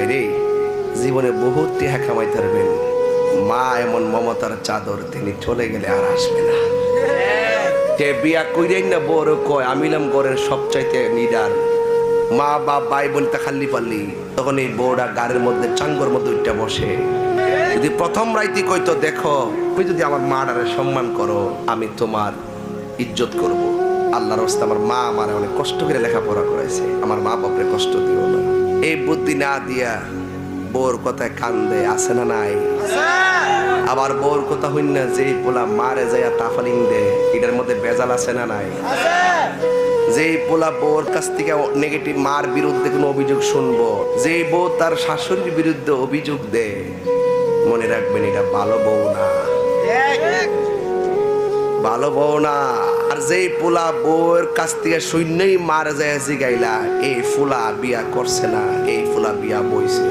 বাইরে জীবনে বহুত টিহা কামাইতে পারবেন, মা এমন মমতার চাদর তিনি চলে গেলে আর আসবে না। যে বিয়া কইরেন না বড় কয় আমিলাম ঘরের সবচাইতে নিডার, মা বাপ ভাই বোন তা খাল্লি পাল্লি, তখন এই বউটা গাড়ির মধ্যে চাঙ্গর মধ্যে উঠটা বসে। যদি প্রথম রাইতে কইতো দেখো তুমি যদি আমার মাটারে সম্মান করো আমি তোমার ইজ্জত করব, আল্লাহর রাস্তায় আমার মা আমার অনেক কষ্ট করে লেখাপড়া করাইছে, আমার মা বাপরে কষ্ট দিও না, এই বুদ্ধি না দিয়া বউর কথায় কান্দে, আছে না নাই? আবার বউর কথা হইন না যে পোলা মারে যাইয়া তাফালিং দে, এটার মধ্যে বেজাল আছে না নাই? যে পোলা বউর কাছ থেকে নেগেটিভ মার বিরুদ্ধে কোনো অভিযোগ শুনবো, যে বউ তার শাশুড়ির বিরুদ্ধে অভিযোগ দে, মনে রাখবেন এটা ভালো বউ না, ভালো বউ না। আর যেই পোলা বউর কাছ থেকে শূন্যই মার যায় জিগাইলা এই ফুলা বিয়া করছে না, এই ফুলা বিয়া বইছে।